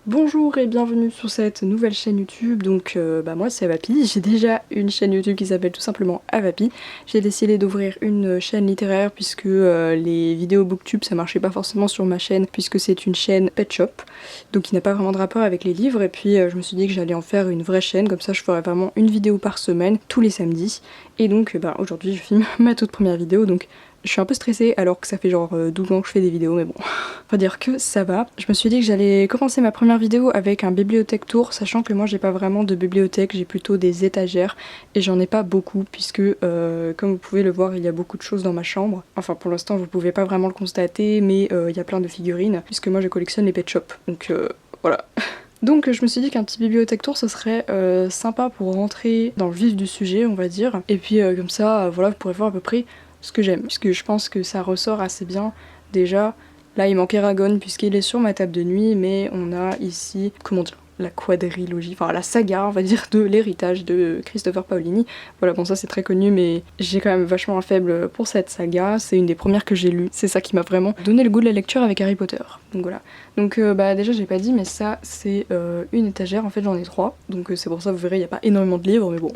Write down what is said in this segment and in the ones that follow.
Bonjour et bienvenue sur cette nouvelle chaîne YouTube. Donc moi c'est Avapi, j'ai déjà une chaîne YouTube qui s'appelle tout simplement Avapi. J'ai décidé d'ouvrir une chaîne littéraire puisque les vidéos booktube ça marchait pas forcément sur ma chaîne puisque c'est une chaîne pet shop, donc il n'a pas vraiment de rapport avec les livres. Et puis je me suis dit que j'allais en faire une vraie chaîne, comme ça je ferais vraiment une vidéo par semaine tous les samedis. Et donc aujourd'hui je filme ma toute première vidéo, donc je suis un peu stressée alors que ça fait genre 12 ans que je fais des vidéos, mais bon, faut dire que ça va. Je me suis dit que j'allais commencer ma première vidéo avec un bibliothèque tour, sachant que moi j'ai pas vraiment de bibliothèque, j'ai plutôt des étagères et j'en ai pas beaucoup puisque comme vous pouvez le voir il y a beaucoup de choses dans ma chambre. Enfin pour l'instant vous pouvez pas vraiment le constater, mais il y a plein de figurines puisque moi je collectionne les pet shops, donc voilà. Donc je me suis dit qu'un petit bibliothèque tour ce serait sympa pour rentrer dans le vif du sujet on va dire, et puis comme ça voilà vous pourrez voir à peu près ce que j'aime, puisque je pense que ça ressort assez bien. Déjà là il manque Eragon puisqu'il est sur ma table de nuit, mais on a ici, comment dire, la quadrilogie, enfin la saga on va dire de l'héritage de Christopher Paolini. Voilà, bon ça c'est très connu, mais j'ai quand même vachement un faible pour cette saga, c'est une des premières que j'ai lues, c'est ça qui m'a vraiment donné le goût de la lecture avec Harry Potter. Donc voilà. Donc déjà j'ai pas dit, mais ça c'est une étagère, en fait j'en ai 3, donc c'est pour ça vous verrez il n'y a pas énormément de livres, mais bon.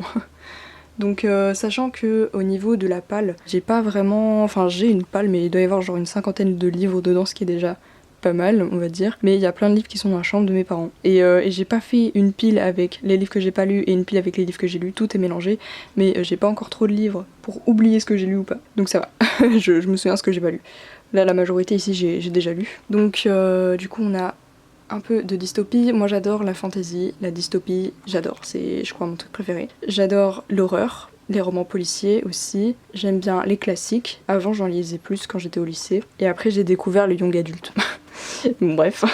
Donc sachant que au niveau de la palle, j'ai pas vraiment... Enfin j'ai une palle, mais il doit y avoir genre une cinquantaine de livres dedans, ce qui est déjà pas mal on va dire. Mais il y a plein de livres qui sont dans la chambre de mes parents. Et j'ai pas fait une pile avec les livres que j'ai pas lus et une pile avec les livres que j'ai lus, tout est mélangé. Mais j'ai pas encore trop de livres pour oublier ce que j'ai lu ou pas. Donc ça va, je me souviens ce que j'ai pas lu. Là la majorité ici j'ai déjà lu. Donc du coup on a un peu de dystopie. Moi j'adore la fantasy, la dystopie, j'adore, c'est je crois mon truc préféré. J'adore l'horreur, les romans policiers aussi. J'aime bien les classiques. Avant j'en lisais plus quand j'étais au lycée. Et après j'ai découvert le young adulte. Bon, bref.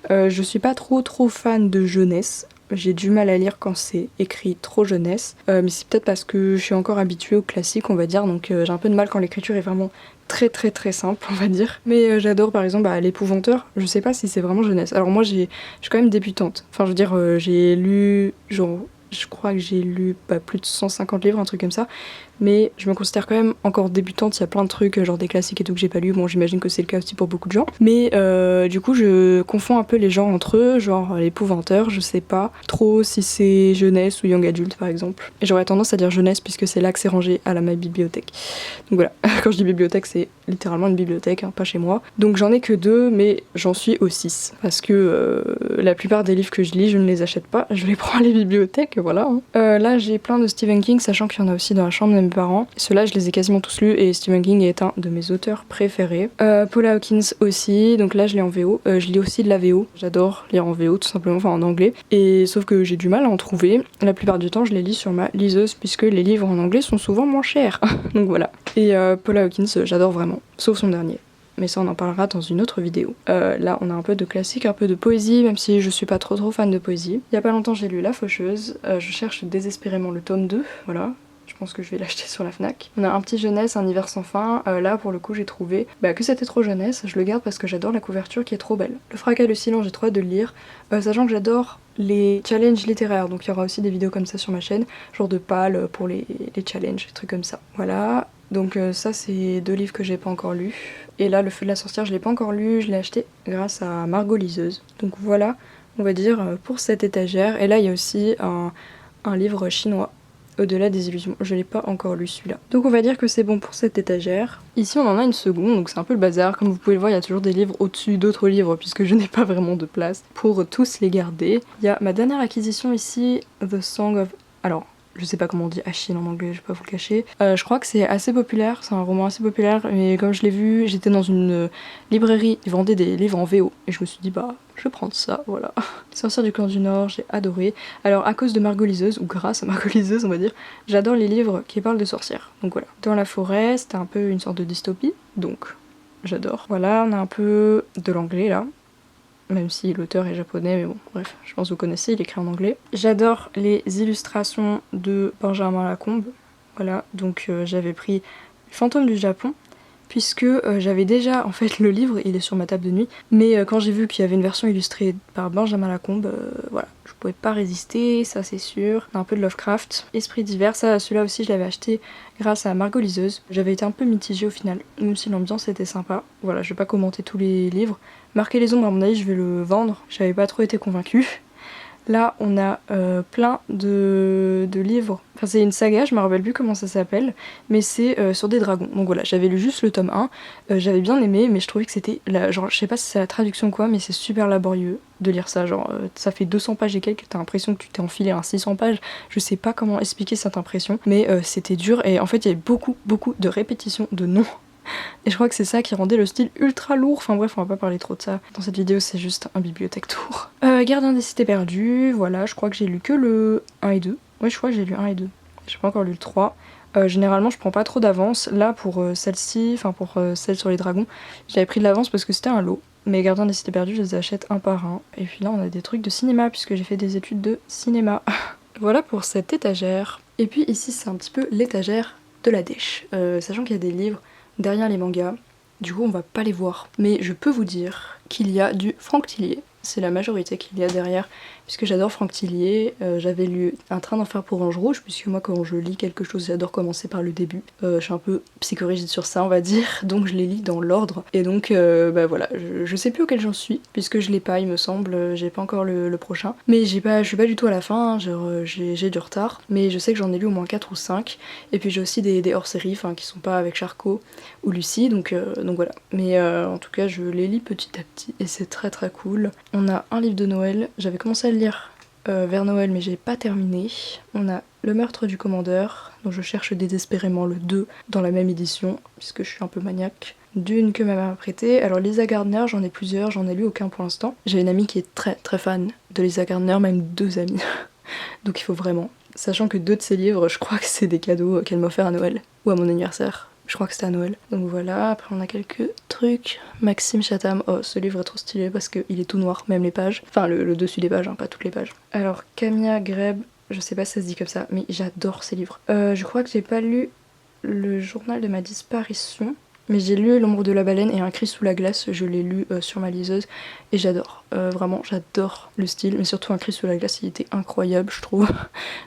Je suis pas trop fan de jeunesse. J'ai du mal à lire quand c'est écrit trop jeunesse, mais c'est peut-être parce que je suis encore habituée au classique on va dire, donc j'ai un peu de mal quand l'écriture est vraiment très simple on va dire. Mais j'adore par exemple l'épouvanteur, je sais pas si c'est vraiment jeunesse. Alors moi je suis quand même débutante, enfin je veux dire j'ai lu genre... Je crois que j'ai lu plus de 150 livres, un truc comme ça. Mais je me considère quand même encore débutante, il y a plein de trucs, genre des classiques et tout que j'ai pas lu. Bon, j'imagine que c'est le cas aussi pour beaucoup de gens. Mais du coup, je confonds un peu les genres entre eux, genre l'épouvanteur, je sais pas trop si c'est jeunesse ou young adulte par exemple. Et j'aurais tendance à dire jeunesse puisque c'est là que c'est rangé à ma bibliothèque. Donc voilà, quand je dis bibliothèque, c'est littéralement une bibliothèque, hein, pas chez moi. Donc j'en ai que 2, mais j'en suis au 6. Parce que la plupart des livres que je lis, je ne les achète pas, je les prends à les bibliothèques, voilà. Hein. Là, j'ai plein de Stephen King, sachant qu'il y en a aussi dans la chambre de mes parents. Ceux-là, je les ai quasiment tous lus et Stephen King est un de mes auteurs préférés. Paula Hawkins aussi, donc là, je lis en VO. Je lis aussi de la VO. J'adore lire en VO, tout simplement, enfin en anglais. Et sauf que j'ai du mal à en trouver. La plupart du temps, je les lis sur ma liseuse, puisque les livres en anglais sont souvent moins chers. Donc voilà. Et Paula Hawkins, j'adore vraiment, sauf son dernier. Mais ça on en parlera dans une autre vidéo. Là on a un peu de classique, un peu de poésie, même si je suis pas trop fan de poésie. Il y a pas longtemps j'ai lu La Faucheuse, je cherche désespérément le tome 2, voilà. Je pense que je vais l'acheter sur la Fnac. On a un petit jeunesse, un hiver sans fin. Là pour le coup j'ai trouvé que c'était trop jeunesse, je le garde parce que j'adore la couverture qui est trop belle. Le fracas et le silence, j'ai trop hâte de le lire, sachant que j'adore les challenges littéraires, donc il y aura aussi des vidéos comme ça sur ma chaîne, genre de pales pour les challenges, des trucs comme ça. Voilà. Donc ça c'est 2 livres que j'ai pas encore lus. Et là Le Feu de la Sorcière je l'ai pas encore lu, je l'ai acheté grâce à Margot Liseuse. Donc voilà, on va dire pour cette étagère. Et là il y a aussi un livre chinois, Au-delà des illusions. Je l'ai pas encore lu celui-là. Donc on va dire que c'est bon pour cette étagère. Ici on en a une seconde, donc c'est un peu le bazar. Comme vous pouvez le voir, il y a toujours des livres au-dessus d'autres livres puisque je n'ai pas vraiment de place pour tous les garder. Il y a ma dernière acquisition ici, The Song of... Alors... Je sais pas comment on dit Achille en anglais, je vais pas vous le cacher. Je crois que c'est assez populaire, c'est un roman assez populaire, mais comme je l'ai vu, j'étais dans une librairie, ils vendaient des livres en VO, et je me suis dit je vais prendre ça, voilà. Sorcière du clan du Nord, j'ai adoré. Alors à cause de Margot Liseuse, ou grâce à Margot Liseuse on va dire, j'adore les livres qui parlent de sorcières, donc voilà. Dans la forêt, c'était un peu une sorte de dystopie, donc j'adore. Voilà, on a un peu de l'anglais là. Même si l'auteur est japonais, mais bon, bref, je pense que vous connaissez, il écrit en anglais. J'adore les illustrations de Benjamin Lacombe, voilà, donc j'avais pris Fantôme du Japon, puisque j'avais déjà, en fait le livre il est sur ma table de nuit, mais quand j'ai vu qu'il y avait une version illustrée par Benjamin Lacombe, voilà, je pouvais pas résister, ça c'est sûr. Un peu de Lovecraft. Esprit d'hiver, ça celui-là aussi je l'avais acheté grâce à Margot Liseuse. J'avais été un peu mitigée au final, même si l'ambiance était sympa. Voilà, je vais pas commenter tous les livres. Marquer les ombres, à mon avis je vais le vendre, j'avais pas trop été convaincue. Là, on a plein de livres. Enfin, c'est une saga, je me rappelle plus comment ça s'appelle, mais c'est sur des dragons. Donc voilà, j'avais lu juste le tome 1, j'avais bien aimé, mais je trouvais que c'était, genre, je sais pas si c'est la traduction ou quoi, mais c'est super laborieux de lire ça. Genre, ça fait 200 pages et quelques, t'as l'impression que tu t'es enfilé un 600 pages. Je sais pas comment expliquer cette impression, mais c'était dur, et en fait, il y avait beaucoup de répétitions de noms. Et je crois que c'est ça qui rendait le style ultra lourd. Enfin bref, on va pas parler trop de ça. Dans cette vidéo, c'est juste un bibliothèque tour. Gardien des cités perdues, voilà, je crois que j'ai lu que le 1 et 2. Ouais, je crois que j'ai lu 1 et 2. J'ai pas encore lu le 3. Généralement, je prends pas trop d'avance. Là, pour celle-ci, enfin pour celle sur les dragons, j'avais pris de l'avance parce que c'était un lot. Mais Gardien des cités perdues, je les achète un par un. Et puis là, on a des trucs de cinéma, puisque j'ai fait des études de cinéma. Voilà pour cette étagère. Et puis ici, c'est un petit peu l'étagère de la dèche. Sachant qu'il y a des livres derrière les mangas, du coup on va pas les voir. Mais je peux vous dire qu'il y a du Franck Tillier, c'est la majorité qu'il y a derrière, puisque j'adore Franck Tillier. J'avais lu Un train d'enfer pour Ange Rouge, puisque moi quand je lis quelque chose j'adore commencer par le début. Je suis un peu psychorigide sur ça on va dire, donc je les lis dans l'ordre. Et donc bah voilà, je sais plus auquel j'en suis, puisque je l'ai pas il me semble, j'ai pas encore le prochain. Mais je suis pas du tout à la fin, genre j'ai du retard, mais je sais que j'en ai lu au moins 4 ou 5. Et puis j'ai aussi des hors-séries, qui sont pas avec Charcot ou Lucie, donc voilà. Mais en tout cas je les lis petit à petit et c'est très cool. On a un livre de Noël, j'avais commencé à le lire vers Noël mais j'ai pas terminé. On a Le meurtre du commandeur, dont je cherche désespérément le 2 dans la même édition, puisque je suis un peu maniaque. Dune que ma mère m'a prêté. Alors Lisa Gardner, j'en ai plusieurs, j'en ai lu aucun pour l'instant. J'ai une amie qui est très fan de Lisa Gardner, même 2 amies. Donc il faut vraiment. Sachant que 2 de ses livres, je crois que c'est des cadeaux qu'elle m'a offert à Noël, ou à mon anniversaire. Je crois que c'était à Noël. Donc voilà, après on a quelques trucs. Maxime Chatham, oh ce livre est trop stylé parce qu'il est tout noir, même les pages. Enfin le dessus des pages, pas toutes les pages. Alors Camilla Greb, je sais pas si ça se dit comme ça, mais j'adore ces livres. Je crois que j'ai pas lu Le journal de ma disparition, mais j'ai lu L'ombre de la baleine et Un cri sous la glace, je l'ai lu sur ma liseuse et j'adore. Vraiment j'adore le style, mais surtout Un cri sous la glace il était incroyable je trouve.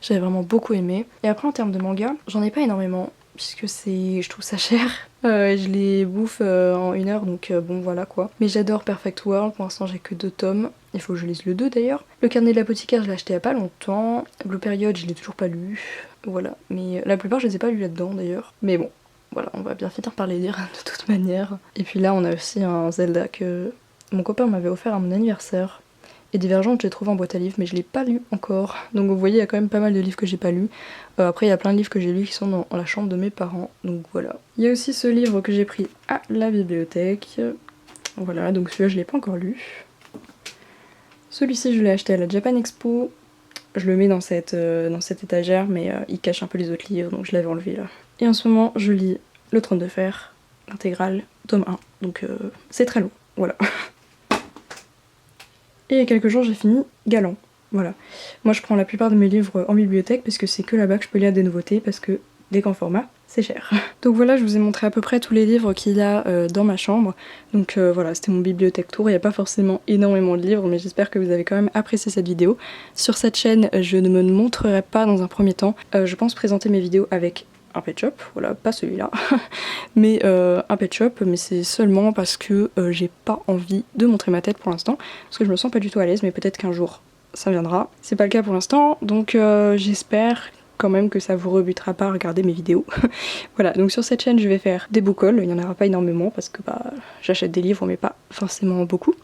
J'avais vraiment beaucoup aimé. Et après en termes de manga, j'en ai pas énormément, puisque je trouve ça cher. Je les bouffe en 1 heure, donc bon voilà quoi. Mais j'adore Perfect World, pour l'instant j'ai que 2 tomes. Il faut que je lise le 2 d'ailleurs. Le carnet de l'apothicaire je l'ai acheté il y a pas longtemps. Blue Period je l'ai toujours pas lu. Voilà, mais la plupart je les ai pas lus là-dedans d'ailleurs. Mais bon, voilà, on va bien finir par les lire de toute manière. Et puis là on a aussi un Zelda que mon copain m'avait offert à mon anniversaire. Et Divergente, j'ai trouvé en boîte à livres, mais je l'ai pas lu encore. Donc vous voyez, il y a quand même pas mal de livres que j'ai pas lus. Après, il y a plein de livres que j'ai lus qui sont dans la chambre de mes parents. Donc voilà. Il y a aussi ce livre que j'ai pris à la bibliothèque. Voilà, donc celui-là, je l'ai pas encore lu. Celui-ci, je l'ai acheté à la Japan Expo. Je le mets dans cette étagère, mais il cache un peu les autres livres, donc je l'avais enlevé là. Et en ce moment, je lis Le Trône de Fer, l'intégrale, tome 1. Donc c'est très long, voilà. Et il y a quelques jours, j'ai fini Galant. Voilà. Moi, je prends la plupart de mes livres en bibliothèque parce que c'est que là-bas que je peux lire des nouveautés parce que dès qu'en format, c'est cher. Donc voilà, je vous ai montré à peu près tous les livres qu'il y a dans ma chambre. Donc voilà, c'était mon bibliothèque tour. Il n'y a pas forcément énormément de livres, mais j'espère que vous avez quand même apprécié cette vidéo. Sur cette chaîne, je ne me montrerai pas dans un premier temps. Je pense présenter mes vidéos avec un pet shop, voilà, pas celui-là, mais un pet shop, mais c'est seulement parce que j'ai pas envie de montrer ma tête pour l'instant, parce que je me sens pas du tout à l'aise, mais peut-être qu'un jour ça viendra. C'est pas le cas pour l'instant, donc j'espère quand même que ça vous rebutera pas à regarder mes vidéos. Voilà, donc sur cette chaîne je vais faire des book hauls, il y en aura pas énormément parce que j'achète des livres mais pas forcément beaucoup.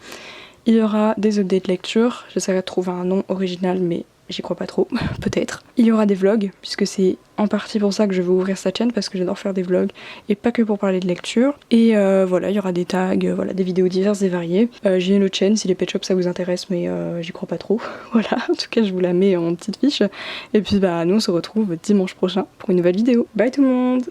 Il y aura des updates lecture, j'essaierai de trouver un nom original mais j'y crois pas trop, peut-être. Il y aura des vlogs, puisque c'est en partie pour ça que je vais ouvrir cette chaîne, parce que j'adore faire des vlogs, et pas que pour parler de lecture. Et voilà, il y aura des tags, voilà, des vidéos diverses et variées. J'ai une autre chaîne, si les pet shops ça vous intéresse, mais j'y crois pas trop. Voilà, en tout cas je vous la mets en petite fiche. Et puis nous on se retrouve dimanche prochain pour une nouvelle vidéo. Bye tout le monde!